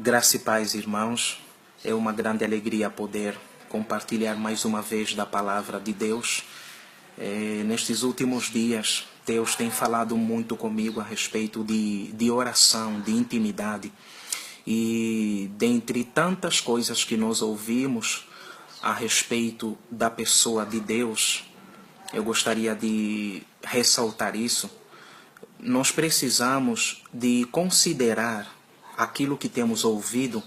Graça e paz, irmãos. É uma grande alegria poder compartilhar mais uma vez da palavra de Deus. Nestes últimos dias, Deus tem falado muito comigo a respeito de oração, de intimidade. E dentre tantas coisas que nós ouvimos a respeito da pessoa de Deus, eu gostaria de ressaltar isso. Nós precisamos de considerar aquilo que temos ouvido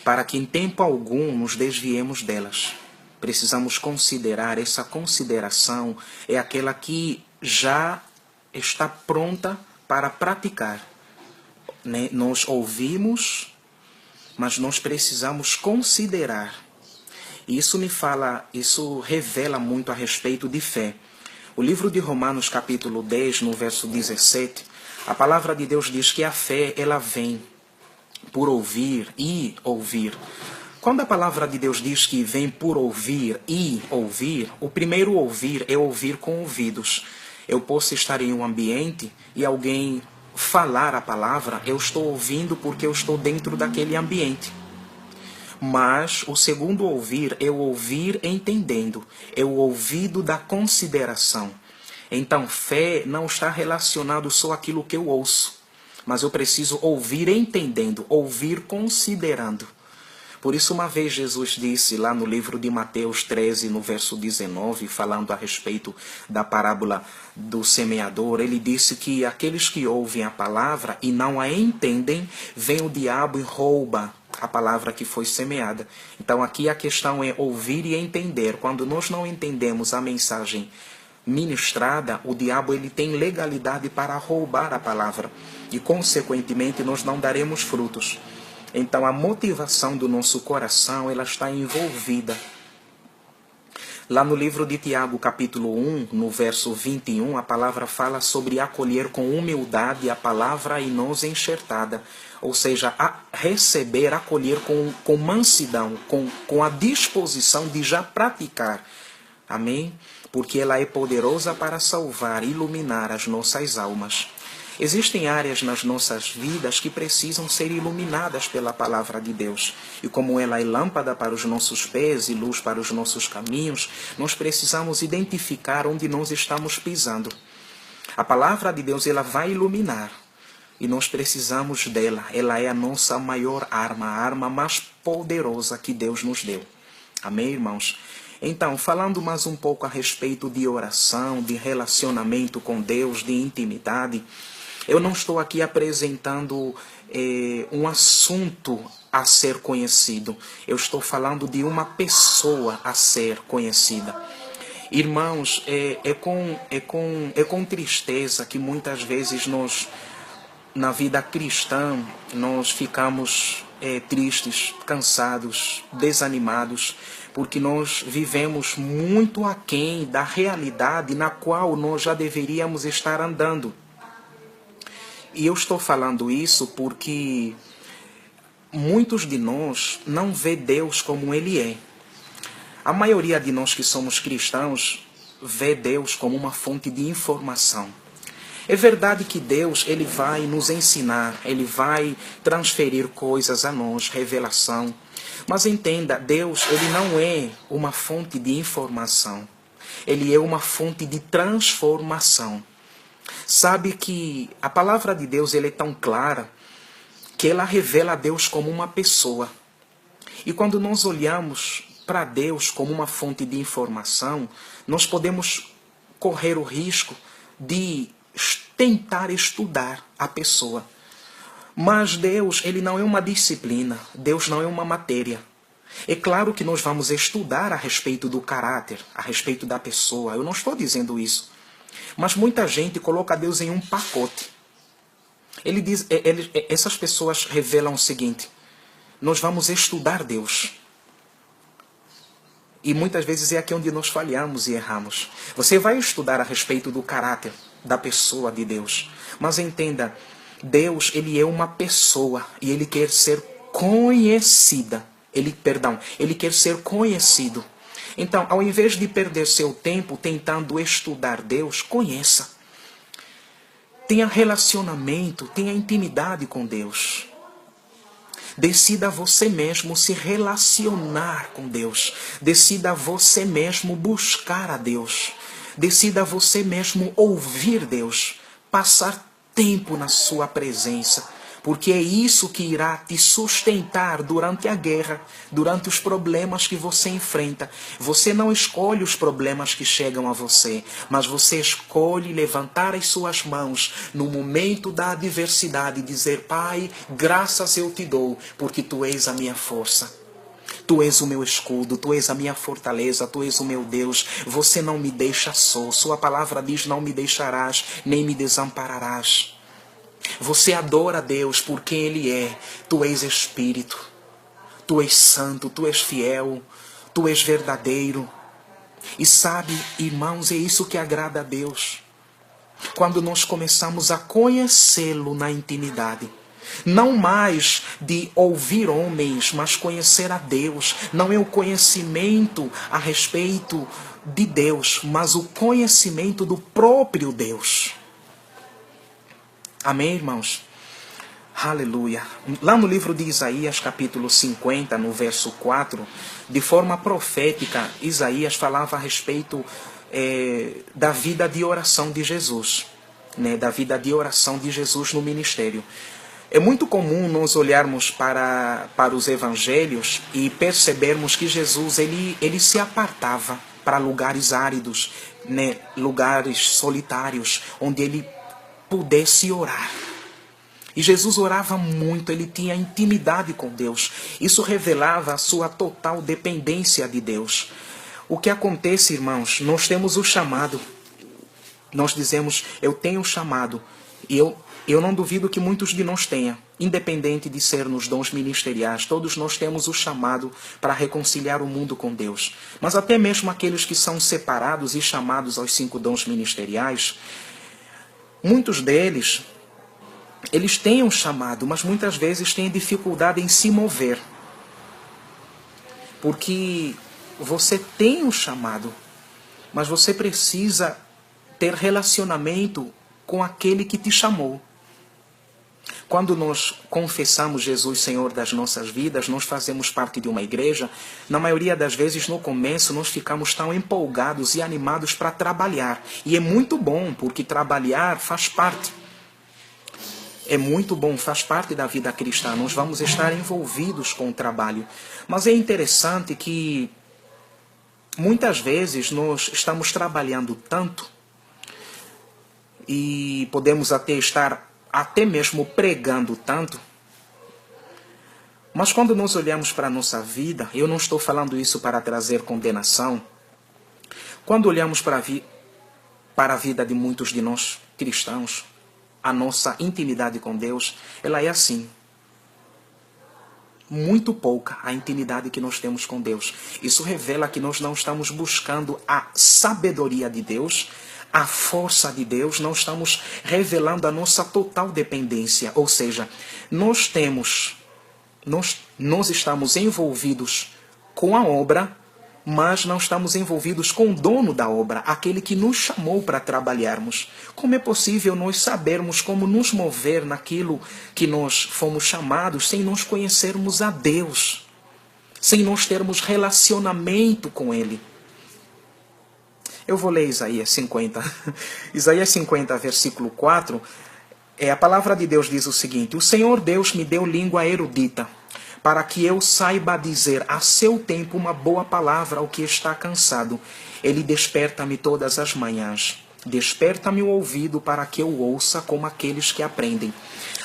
para que em tempo algum nos desviemos delas. Precisamos considerar, essa consideração é aquela que já está pronta para praticar. Nós ouvimos, mas nós precisamos considerar. E isso revela muito a respeito de fé. O livro de Romanos, capítulo 10, no verso 17, a palavra de Deus diz que a fé, ela vem por ouvir e ouvir. Quando a palavra de Deus diz que vem por ouvir e ouvir, o primeiro ouvir é ouvir com ouvidos. Eu posso estar em um ambiente e alguém falar a palavra, eu estou ouvindo porque eu estou dentro daquele ambiente. Mas o segundo ouvir é o ouvir entendendo, é o ouvido da consideração. Então, fé não está relacionado só àquilo que eu ouço, mas eu preciso ouvir entendendo, ouvir considerando. Por isso, uma vez Jesus disse lá no livro de Mateus 13, no verso 19, falando a respeito da parábola do semeador, ele disse que aqueles que ouvem a palavra e não a entendem, vem o diabo e rouba a palavra que foi semeada. Então aqui a questão é ouvir e entender. Quando nós não entendemos a mensagem ministrada, o diabo ele tem legalidade para roubar a palavra e consequentemente nós não daremos frutos. Então a motivação do nosso coração, ela está envolvida. Lá no livro de Tiago, capítulo 1, no verso 21, a palavra fala sobre acolher com humildade a palavra em nós enxertada. Ou seja, receber, acolher com mansidão, com a disposição de já praticar. Amém? Porque ela é poderosa para salvar, iluminar as nossas almas. Existem áreas nas nossas vidas que precisam ser iluminadas pela palavra de Deus. E como ela é lâmpada para os nossos pés e luz para os nossos caminhos, nós precisamos identificar onde nós estamos pisando. A palavra de Deus, ela vai iluminar. E nós precisamos dela. Ela é a nossa maior arma, a arma mais poderosa que Deus nos deu. Amém, irmãos? Então, falando mais um pouco a respeito de oração, de relacionamento com Deus, de intimidade, eu não estou aqui apresentando um assunto a ser conhecido. Eu estou falando de uma pessoa a ser conhecida. Irmãos, é com tristeza que muitas vezes nós, na vida cristã, nós ficamos tristes, cansados, desanimados, porque nós vivemos muito aquém da realidade na qual nós já deveríamos estar andando. E eu estou falando isso porque muitos de nós não vê Deus como Ele é. A maioria de nós que somos cristãos vê Deus como uma fonte de informação. É verdade que Deus, Ele vai nos ensinar, Ele vai transferir coisas a nós, revelação. Mas entenda, Deus, Ele não é uma fonte de informação. Ele é uma fonte de transformação. Sabe que a palavra de Deus ela é tão clara que ela revela a Deus como uma pessoa. E quando nós olhamos para Deus como uma fonte de informação, nós podemos correr o risco de tentar estudar a pessoa. Mas Deus, ele não é uma disciplina, Deus não é uma matéria. É claro que nós vamos estudar a respeito do caráter, a respeito da pessoa, eu não estou dizendo isso. Mas muita gente coloca Deus em um pacote. Essas pessoas revelam o seguinte: nós vamos estudar Deus. E muitas vezes é aqui onde nós falhamos e erramos. Você vai estudar a respeito do caráter da pessoa de Deus. Mas entenda, Deus, ele é uma pessoa e ele quer ser conhecida. Ele quer ser conhecido. Então, ao invés de perder seu tempo tentando estudar Deus, conheça. Tenha relacionamento, tenha intimidade com Deus. Decida você mesmo se relacionar com Deus. Decida você mesmo buscar a Deus. Decida você mesmo ouvir Deus. Passar tempo na sua presença. Porque é isso que irá te sustentar durante a guerra, durante os problemas que você enfrenta. Você não escolhe os problemas que chegam a você, mas você escolhe levantar as suas mãos no momento da adversidade e dizer: Pai, graças eu te dou, porque tu és a minha força. Tu és o meu escudo, tu és a minha fortaleza, tu és o meu Deus. Você não me deixa só. Sua palavra diz: não me deixarás, nem me desampararás. Você adora a Deus por quem Ele é. Tu és Espírito. Tu és santo, tu és fiel, tu és verdadeiro. E sabe, irmãos, é isso que agrada a Deus. Quando nós começamos a conhecê-lo na intimidade. Não mais de ouvir homens, mas conhecer a Deus. Não é o conhecimento a respeito de Deus, mas o conhecimento do próprio Deus. Amém, irmãos? Aleluia. Lá no livro de Isaías, capítulo 50, no verso 4, de forma profética, Isaías falava a respeito da vida de oração de Jesus, né? Da vida de oração de Jesus no ministério. É muito comum nós olharmos para os evangelhos e percebermos que Jesus ele se apartava para lugares áridos, né? Lugares solitários, onde ele pudesse orar. E Jesus orava muito, ele tinha intimidade com Deus. Isso revelava a sua total dependência de Deus. O que acontece, irmãos, nós temos o chamado. Nós dizemos: eu tenho o chamado. E eu não duvido que muitos de nós tenham. Independente de ser nos dons ministeriais, todos nós temos o chamado para reconciliar o mundo com Deus. Mas até mesmo aqueles que são separados e chamados aos 5 dons ministeriais, muitos deles, eles têm um chamado, mas muitas vezes têm dificuldade em se mover. Porque você tem um chamado, mas você precisa ter relacionamento com aquele que te chamou. Quando nós confessamos Jesus Senhor das nossas vidas, nós fazemos parte de uma igreja, na maioria das vezes no começo nós ficamos tão empolgados e animados para trabalhar. E é muito bom, porque trabalhar faz parte. É muito bom, faz parte da vida cristã. Nós vamos estar envolvidos com o trabalho. Mas é interessante que muitas vezes nós estamos trabalhando tanto e podemos até mesmo pregando tanto. Mas quando nós olhamos para a nossa vida, eu não estou falando isso para trazer condenação. Quando olhamos para a vida de muitos de nós cristãos, a nossa intimidade com Deus, ela é assim. Muito pouca a intimidade que nós temos com Deus. Isso revela que nós não estamos buscando a sabedoria de Deus, a força de Deus, não estamos revelando a nossa total dependência. Ou seja, nós estamos envolvidos com a obra, mas não estamos envolvidos com o dono da obra, aquele que nos chamou para trabalharmos. Como é possível nós sabermos como nos mover naquilo que nós fomos chamados sem nós conhecermos a Deus, sem nós termos relacionamento com Ele? Eu vou ler Isaías 50. Isaías 50, versículo 4. A palavra de Deus diz o seguinte: o Senhor Deus me deu língua erudita, para que eu saiba dizer a seu tempo uma boa palavra ao que está cansado. Ele desperta-me todas as manhãs. Desperta-me o ouvido para que eu ouça como aqueles que aprendem.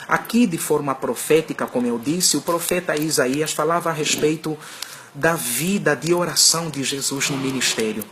Aqui, de forma profética, como eu disse, o profeta Isaías falava a respeito da vida de oração de Jesus no ministério.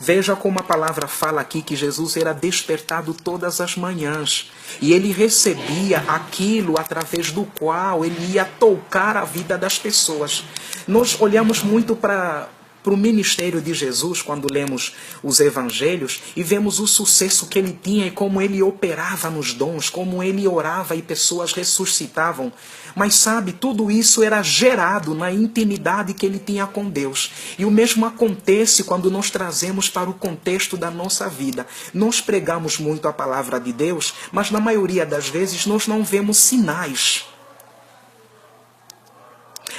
Veja como a palavra fala aqui que Jesus era despertado todas as manhãs. E ele recebia aquilo através do qual ele ia tocar a vida das pessoas. Nós olhamos muito para o ministério de Jesus quando lemos os evangelhos e vemos o sucesso que ele tinha e como ele operava nos dons, como ele orava e pessoas ressuscitavam. Mas sabe, tudo isso era gerado na intimidade que ele tinha com Deus. E o mesmo acontece quando nós trazemos para o contexto da nossa vida. Nós pregamos muito a palavra de Deus, mas na maioria das vezes nós não vemos sinais.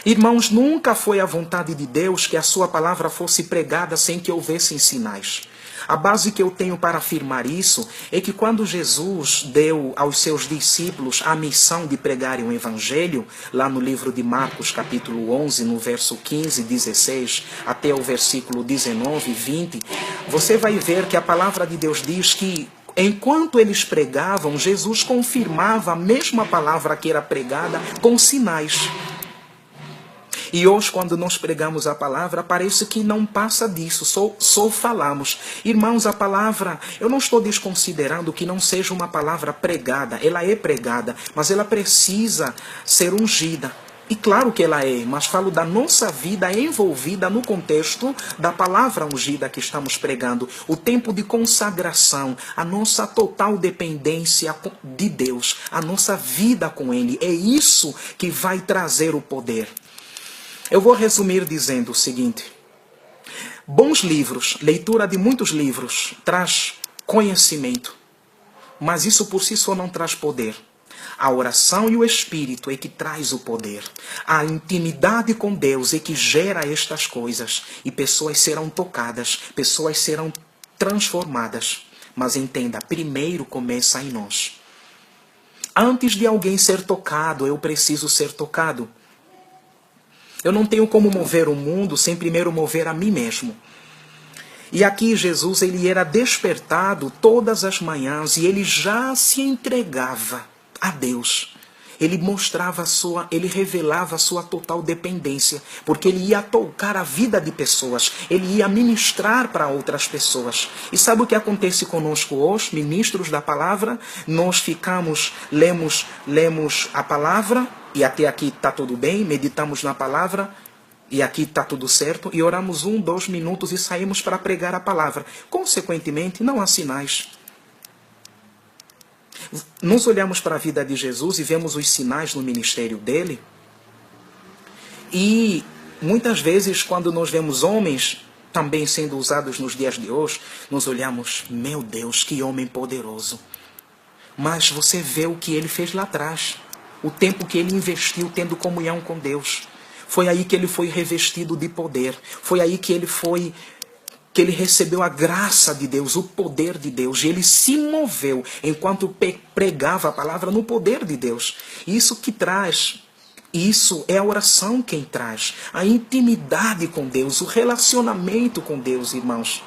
Irmãos, nunca foi a vontade de Deus que a sua palavra fosse pregada sem que houvessem sinais. A base que eu tenho para afirmar isso é que quando Jesus deu aos seus discípulos a missão de pregarem o Evangelho, lá no livro de Marcos, capítulo 11, no verso 15, 16, até o versículo 19 e 20, você vai ver que a palavra de Deus diz que enquanto eles pregavam, Jesus confirmava a mesma palavra que era pregada com sinais. E hoje, quando nós pregamos a palavra, parece que não passa disso, só falamos. Irmãos, a palavra, eu não estou desconsiderando que não seja uma palavra pregada. Ela é pregada, mas ela precisa ser ungida. E claro que ela é, mas falo da nossa vida envolvida no contexto da palavra ungida que estamos pregando. O tempo de consagração, a nossa total dependência de Deus, a nossa vida com Ele. É isso que vai trazer o poder. Eu vou resumir dizendo o seguinte: bons livros, leitura de muitos livros, traz conhecimento, mas isso por si só não traz poder. A oração e o Espírito é que traz o poder. A intimidade com Deus é que gera estas coisas. E pessoas serão tocadas, pessoas serão transformadas. Mas entenda, primeiro começa em nós. Antes de alguém ser tocado, eu preciso ser tocado. Eu não tenho como mover o mundo sem primeiro mover a mim mesmo. E aqui Jesus, ele era despertado todas as manhãs e ele já se entregava a Deus. Ele mostrava ele revelava a sua total dependência, porque ele ia tocar a vida de pessoas, ele ia ministrar para outras pessoas. E sabe o que acontece conosco hoje, ministros da palavra? Nós lemos a palavra, e até aqui está tudo bem, meditamos na palavra, e aqui está tudo certo, e oramos 1, 2 minutos e saímos para pregar a palavra. Consequentemente, não há sinais. Nós olhamos para a vida de Jesus e vemos os sinais no ministério dele. E muitas vezes, quando nós vemos homens também sendo usados nos dias de hoje, nós olhamos, meu Deus, que homem poderoso. Mas você vê o que ele fez lá atrás. O tempo que ele investiu tendo comunhão com Deus. Foi aí que ele foi revestido de poder. Foi aí que ele recebeu a graça de Deus, o poder de Deus. E ele se moveu enquanto pregava a palavra no poder de Deus. Isso que traz, isso é a oração quem traz. A intimidade com Deus, o relacionamento com Deus, irmãos.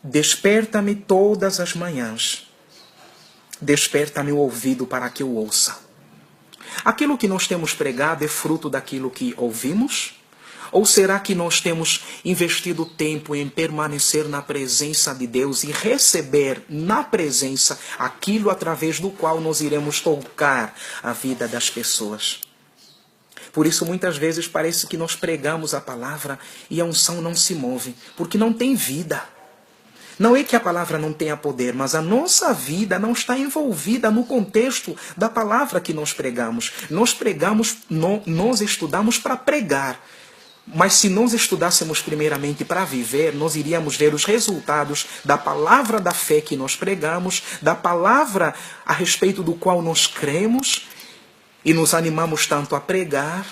Desperta-me todas as manhãs. Desperta-me o ouvido para que eu ouça. Aquilo que nós temos pregado é fruto daquilo que ouvimos? Ou será que nós temos investido tempo em permanecer na presença de Deus e receber na presença aquilo através do qual nós iremos tocar a vida das pessoas? Por isso, muitas vezes, parece que nós pregamos a palavra e a unção não se move, porque não tem vida. Não é que a palavra não tenha poder, mas a nossa vida não está envolvida no contexto da palavra que nós pregamos. Nós estudamos para pregar. Mas se nós estudássemos primeiramente para viver, nós iríamos ver os resultados da palavra da fé que nós pregamos, da palavra a respeito do qual nós cremos e nos animamos tanto a pregar.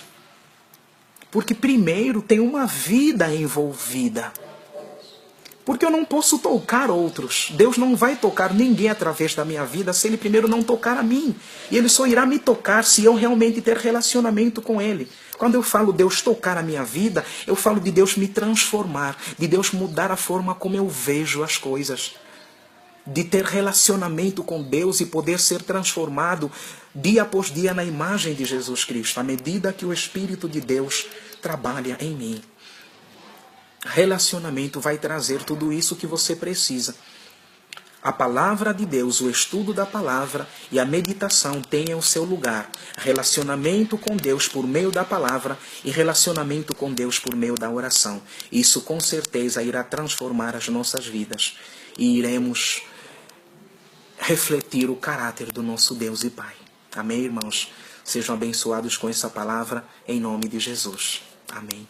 Porque primeiro tem uma vida envolvida. Porque eu não posso tocar outros. Deus não vai tocar ninguém através da minha vida se Ele primeiro não tocar a mim. E Ele só irá me tocar se eu realmente ter relacionamento com Ele. Quando eu falo Deus tocar a minha vida, eu falo de Deus me transformar, de Deus mudar a forma como eu vejo as coisas. De ter relacionamento com Deus e poder ser transformado dia após dia na imagem de Jesus Cristo, à medida que o Espírito de Deus trabalha em mim. Relacionamento vai trazer tudo isso que você precisa. A palavra de Deus, o estudo da palavra e a meditação tenham o seu lugar. Relacionamento com Deus por meio da palavra e relacionamento com Deus por meio da oração. Isso com certeza irá transformar as nossas vidas. E iremos refletir o caráter do nosso Deus e Pai. Amém, irmãos? Sejam abençoados com essa palavra em nome de Jesus. Amém.